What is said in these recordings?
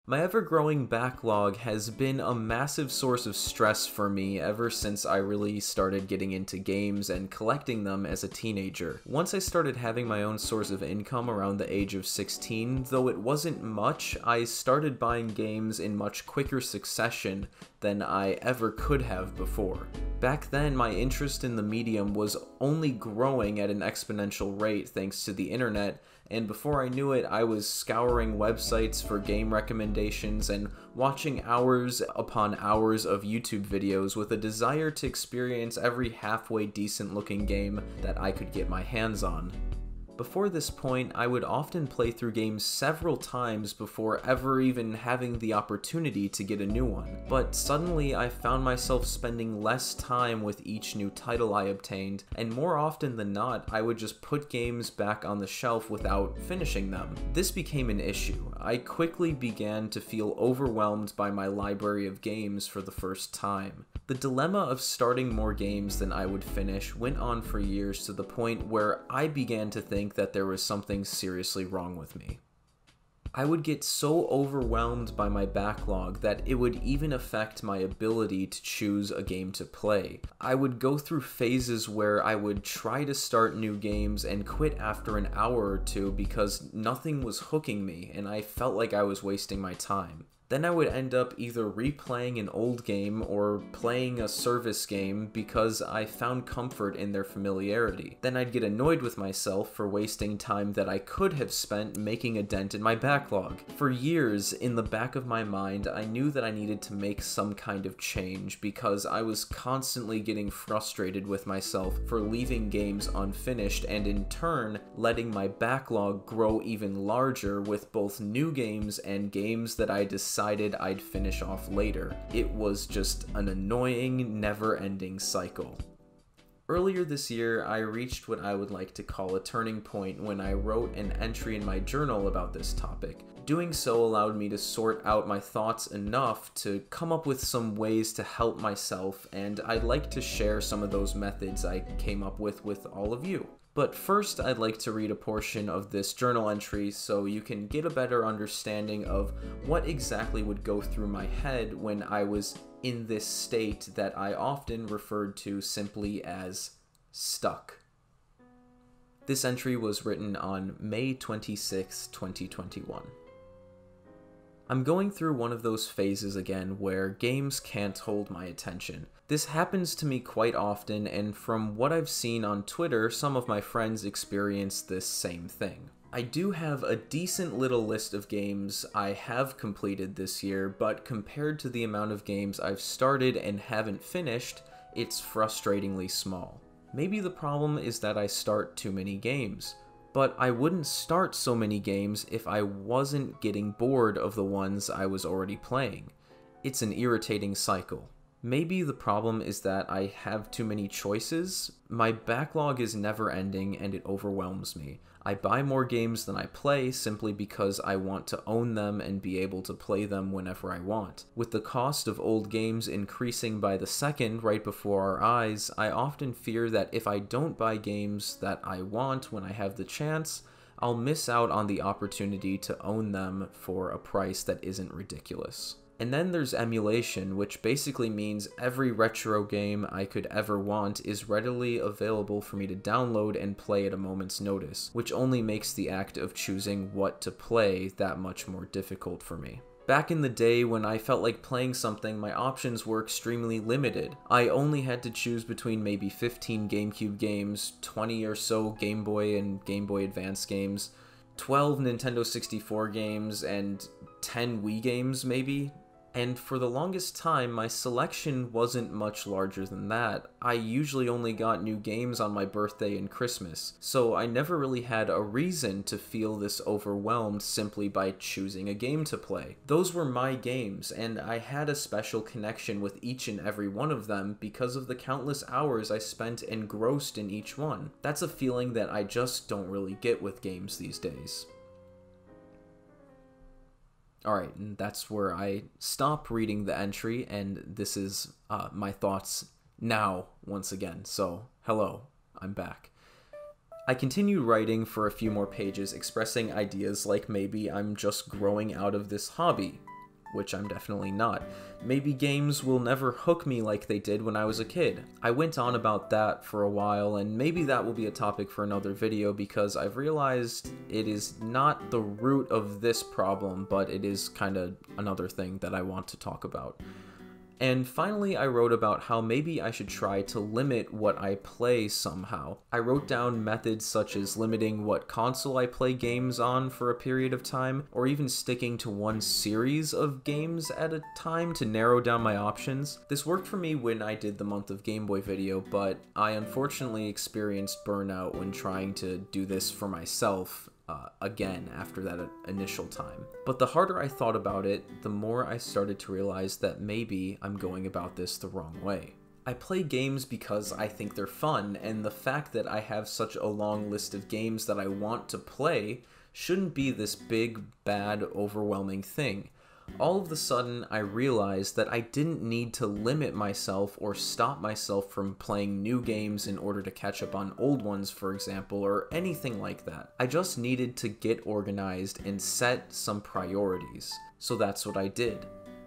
My ever-growing backlog has been a massive source of stress for me ever since I really started getting into games and collecting them as a teenager. Once I started having my own source of income around the age of 16, though it wasn't much, I started buying games in much quicker succession than I ever could have before. Back then, my interest in the medium was only growing at an exponential rate thanks to the internet, and before I knew it, I was scouring websites for game recommendations and watching hours upon hours of YouTube videos with a desire to experience every halfway decent looking game that I could get my hands on. Before this point, I would often play through games several times before ever even having the opportunity to get a new one. But suddenly I found myself spending less time with each new title I obtained, and more often than not, I would just put games back on the shelf without finishing them. This became an issue. I quickly began to feel overwhelmed by my library of games for the first time. The dilemma of starting more games than I would finish went on for years, to the point where I began to think that there was something seriously wrong with me. I would get so overwhelmed by my backlog that it would even affect my ability to choose a game to play. I would go through phases where I would try to start new games and quit after an hour or two because nothing was hooking me and I felt like I was wasting my time. Then I would end up either replaying an old game or playing a service game because I found comfort in their familiarity. Then I'd get annoyed with myself for wasting time that I could have spent making a dent in my backlog. For years, in the back of my mind, I knew that I needed to make some kind of change because I was constantly getting frustrated with myself for leaving games unfinished and in turn letting my backlog grow even larger with both new games and games that I decided I'd finish off later. It was just an annoying, never-ending cycle. Earlier this year, I reached what I would like to call a turning point when I wrote an entry in my journal about this topic. Doing so allowed me to sort out my thoughts enough to come up with some ways to help myself, and I'd like to share some of those methods I came up with all of you. But first, I'd like to read a portion of this journal entry so you can get a better understanding of what exactly would go through my head when I was in this state that I often referred to simply as stuck. This entry was written on May 26, 2021. I'm going through one of those phases again where games can't hold my attention. This happens to me quite often, and from what I've seen on Twitter, some of my friends experience this same thing. I do have a decent little list of games I have completed this year, but compared to the amount of games I've started and haven't finished, it's frustratingly small. Maybe the problem is that I start too many games. But I wouldn't start so many games if I wasn't getting bored of the ones I was already playing. It's an irritating cycle. Maybe the problem is that I have too many choices. My backlog is never ending and it overwhelms me. I buy more games than I play simply because I want to own them and be able to play them whenever I want. With the cost of old games increasing by the second right before our eyes, I often fear that if I don't buy games that I want when I have the chance, I'll miss out on the opportunity to own them for a price that isn't ridiculous. And then there's emulation, which basically means every retro game I could ever want is readily available for me to download and play at a moment's notice, which only makes the act of choosing what to play that much more difficult for me. Back in the day when I felt like playing something, my options were extremely limited. I only had to choose between maybe 15 GameCube games, 20 or so Game Boy and Game Boy Advance games, 12 Nintendo 64 games, and 10 Wii games maybe. And for the longest time, my selection wasn't much larger than that. I usually only got new games on my birthday and Christmas, so I never really had a reason to feel this overwhelmed simply by choosing a game to play. Those were my games, and I had a special connection with each and every one of them because of the countless hours I spent engrossed in each one. That's a feeling that I just don't really get with games these days. Alright, and that's where I stop reading the entry, and this is my thoughts now, once again. So, hello, I'm back. I continued writing for a few more pages, expressing ideas like maybe I'm just growing out of this hobby. which I'm definitely not. Maybe games will never hook me like they did when I was a kid. I went on about that for a while, and maybe that will be a topic for another video because I've realized it is not the root of this problem, but it is kind of another thing that I want to talk about. And finally, I wrote about how maybe I should try to limit what I play somehow. I wrote down methods such as limiting what console I play games on for a period of time, or even sticking to one series of games at a time to narrow down my options. This worked for me when I did the month of Game Boy video, but I unfortunately experienced burnout when trying to do this for myself again after that initial time. But the harder I thought about it, the more I started to realize that maybe I'm going about this the wrong way. I play games because I think they're fun, and the fact that I have such a long list of games that I want to play shouldn't be this big, bad, overwhelming thing. All of a sudden, I realized that I didn't need to limit myself or stop myself from playing new games in order to catch up on old ones, for example, or anything like that. I just needed to get organized and set some priorities. So that's what I did.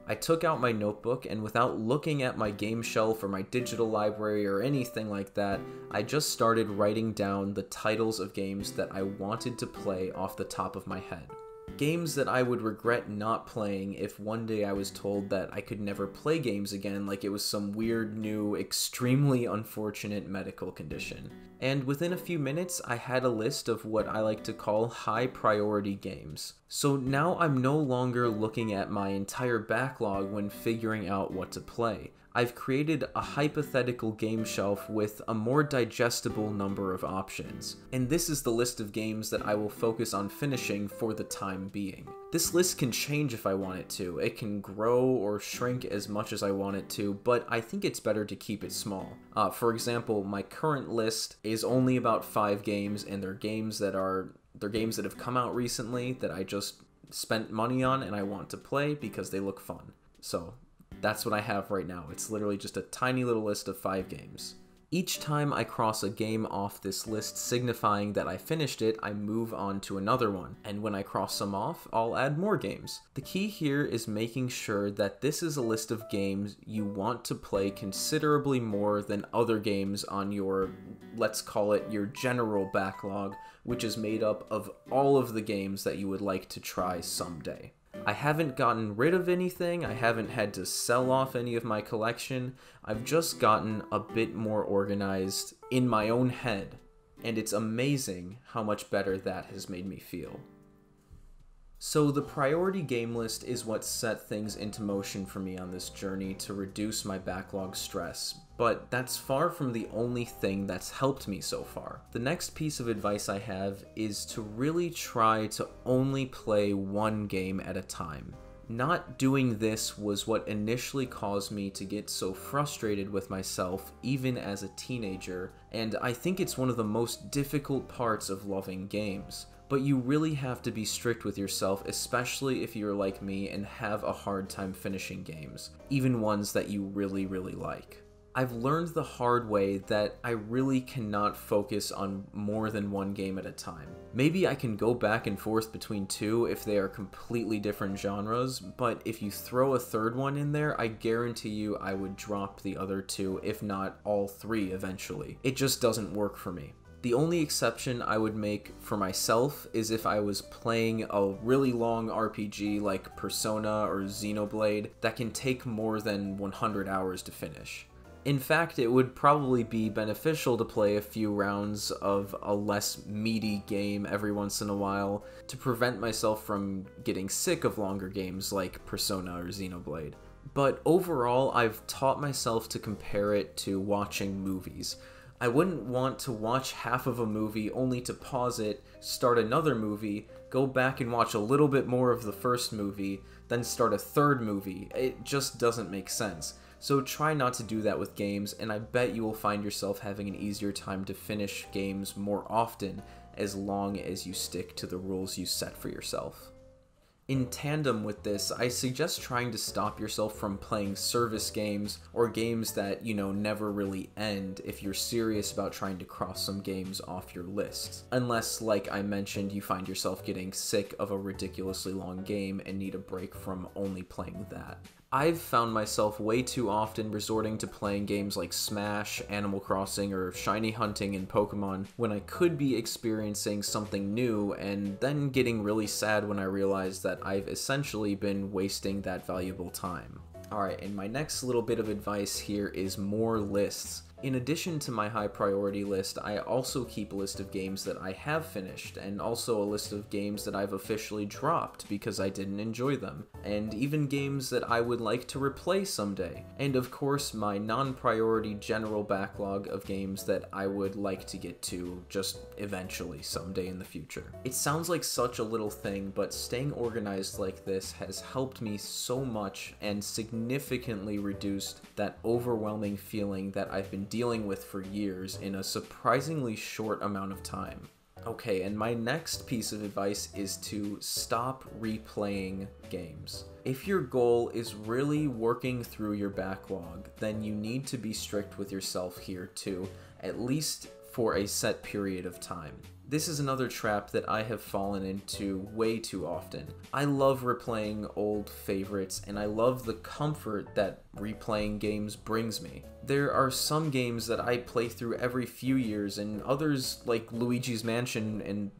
I took out my notebook, and without looking at my game shelf or my digital library or anything like that, I just started writing down the titles of games that I wanted to play off the top of my head. Games that I would regret not playing if one day I was told that I could never play games again, like it was some weird, new, extremely unfortunate medical condition. And within a few minutes, I had a list of what I like to call high-priority games. So now I'm no longer looking at my entire backlog when figuring out what to play. I've created a hypothetical game shelf with a more digestible number of options. And this is the list of games that I will focus on finishing for the time being. This list can change if I want it to. It can grow or shrink as much as I want it to, but I think it's better to keep it small. For example, my current list is only about 5 games, and they're games that have come out recently that I just spent money on and I want to play because they look fun. So that's what I have right now. It's literally just a tiny little list of 5 games. Each time I cross a game off this list signifying that I finished it, I move on to another one. And when I cross some off, I'll add more games. The key here is making sure that this is a list of games you want to play considerably more than other games on your, let's call it your general backlog, which is made up of all of the games that you would like to try someday. I haven't gotten rid of anything, I haven't had to sell off any of my collection, I've just gotten a bit more organized in my own head, and it's amazing how much better that has made me feel. So the priority game list is what set things into motion for me on this journey to reduce my backlog stress, but that's far from the only thing that's helped me so far. The next piece of advice I have is to really try to only play one game at a time. Not doing this was what initially caused me to get so frustrated with myself even as a teenager, and I think it's one of the most difficult parts of loving games. But you really have to be strict with yourself, especially if you're like me and have a hard time finishing games, even ones that you really, really like. I've learned the hard way that I really cannot focus on more than one game at a time. Maybe I can go back and forth between 2 if they are completely different genres, but if you throw a third one in there, I guarantee you I would drop the other 2, if not all 3 eventually. It just doesn't work for me. The only exception I would make for myself is if I was playing a really long RPG like Persona or Xenoblade that can take more than 100 hours to finish. In fact, it would probably be beneficial to play a few rounds of a less meaty game every once in a while to prevent myself from getting sick of longer games like Persona or Xenoblade. But overall, I've taught myself to compare it to watching movies. I wouldn't want to watch half of a movie only to pause it, start another movie, go back and watch a little bit more of the first movie, then start a third movie. It just doesn't make sense. So try not to do that with games, and I bet you will find yourself having an easier time to finish games more often as long as you stick to the rules you set for yourself. In tandem with this, I suggest trying to stop yourself from playing service games or games that, never really end if you're serious about trying to cross some games off your list. Unless, like I mentioned, you find yourself getting sick of a ridiculously long game and need a break from only playing that. I've found myself way too often resorting to playing games like Smash, Animal Crossing, or shiny hunting in Pokemon when I could be experiencing something new, and then getting really sad when I realize that I've essentially been wasting that valuable time. Alright, and my next little bit of advice here is more lists. In addition to my high priority list, I also keep a list of games that I have finished, and also a list of games that I've officially dropped because I didn't enjoy them, and even games that I would like to replay someday, and of course my non-priority general backlog of games that I would like to get to just eventually someday in the future. It sounds like such a little thing, but staying organized like this has helped me so much and significantly reduced that overwhelming feeling that I've been dealing with for years in a surprisingly short amount of time. Okay, and my next piece of advice is to stop replaying games. If your goal is really working through your backlog, then you need to be strict with yourself here too, at least for a set period of time. This is another trap that I have fallen into way too often. I love replaying old favorites, and I love the comfort that replaying games brings me. There are some games that I play through every few years, and others like Luigi's Mansion and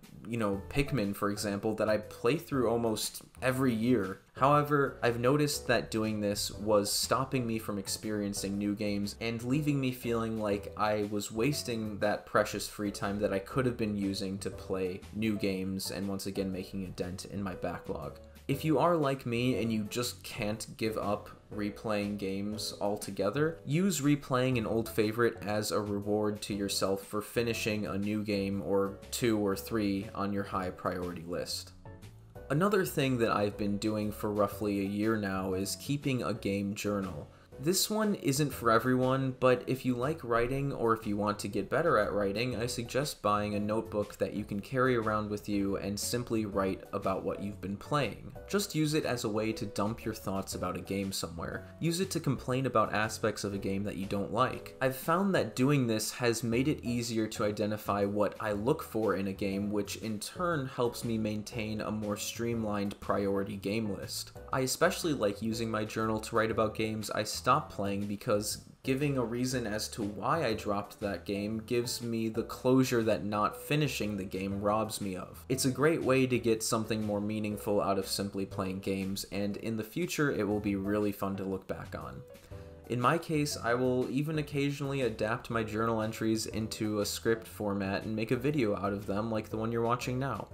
Pikmin, for example, that I play through almost every year. However, I've noticed that doing this was stopping me from experiencing new games and leaving me feeling like I was wasting that precious free time that I could have been using to play new games and once again making a dent in my backlog. If you are like me and you just can't give up replaying games altogether, use replaying an old favorite as a reward to yourself for finishing a new game or 2 or 3 on your high priority list. Another thing that I've been doing for roughly a year now is keeping a game journal. This one isn't for everyone, but if you like writing or if you want to get better at writing, I suggest buying a notebook that you can carry around with you and simply write about what you've been playing. Just use it as a way to dump your thoughts about a game somewhere. Use it to complain about aspects of a game that you don't like. I've found that doing this has made it easier to identify what I look for in a game, which in turn helps me maintain a more streamlined priority game list. I especially like using my journal to write about games I stopped playing because giving a reason as to why I dropped that game gives me the closure that not finishing the game robs me of. It's a great way to get something more meaningful out of simply playing games, and in the future it will be really fun to look back on. In my case, I will even occasionally adapt my journal entries into a script format and make a video out of them like the one you're watching now.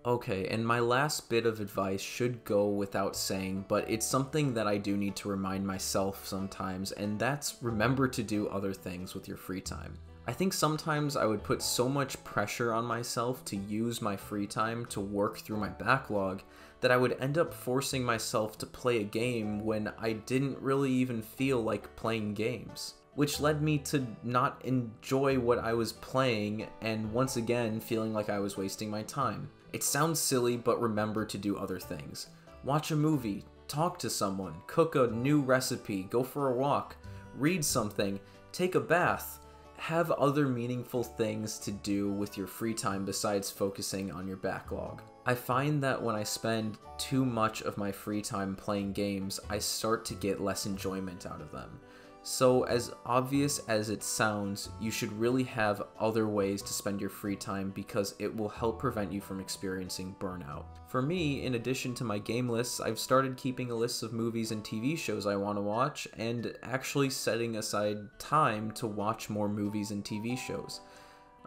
Okay, and my last bit of advice should go without saying, but it's something that I do need to remind myself sometimes, and that's remember to do other things with your free time. I think sometimes I would put so much pressure on myself to use my free time to work through my backlog that I would end up forcing myself to play a game when I didn't really even feel like playing games, which led me to not enjoy what I was playing and once again feeling like I was wasting my time. It sounds silly, but remember to do other things. Watch a movie, talk to someone, cook a new recipe, go for a walk, read something, take a bath. Have other meaningful things to do with your free time besides focusing on your backlog. I find that when I spend too much of my free time playing games, I start to get less enjoyment out of them. So as obvious as it sounds, you should really have other ways to spend your free time because it will help prevent you from experiencing burnout. For me, in addition to my game lists, I've started keeping a list of movies and TV shows I want to watch and actually setting aside time to watch more movies and TV shows.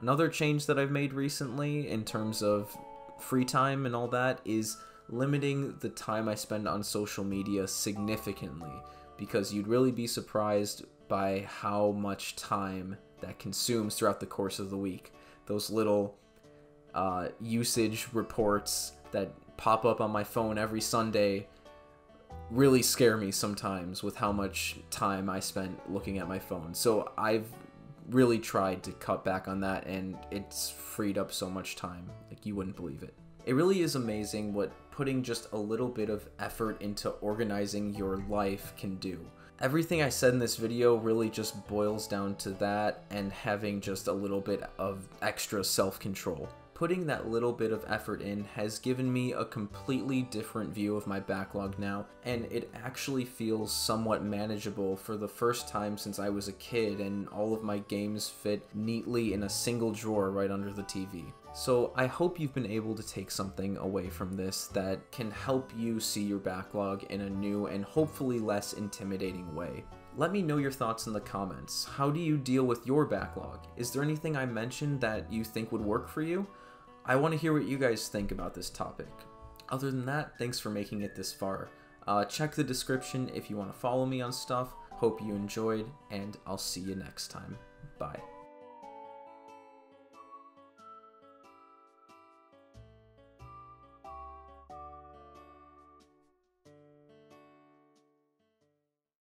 Another change that I've made recently in terms of free time and all that is limiting the time I spend on social media significantly, because you'd really be surprised by how much time that consumes throughout the course of the week. Those little usage reports that pop up on my phone every Sunday really scare me sometimes with how much time I spent looking at my phone. So I've really tried to cut back on that, and it's freed up so much time, like you wouldn't believe it. It really is amazing what putting just a little bit of effort into organizing your life can do. Everything I said in this video really just boils down to that and having just a little bit of extra self-control. Putting that little bit of effort in has given me a completely different view of my backlog now, and it actually feels somewhat manageable for the first time since I was a kid, and all of my games fit neatly in a single drawer right under the TV. So I hope you've been able to take something away from this that can help you see your backlog in a new and hopefully less intimidating way. Let me know your thoughts in the comments. How do you deal with your backlog? Is there anything I mentioned that you think would work for you? I want to hear what you guys think about this topic. Other than that, thanks for making it this far. Check the description if you want to follow me on stuff. Hope you enjoyed, and I'll see you next time. Bye.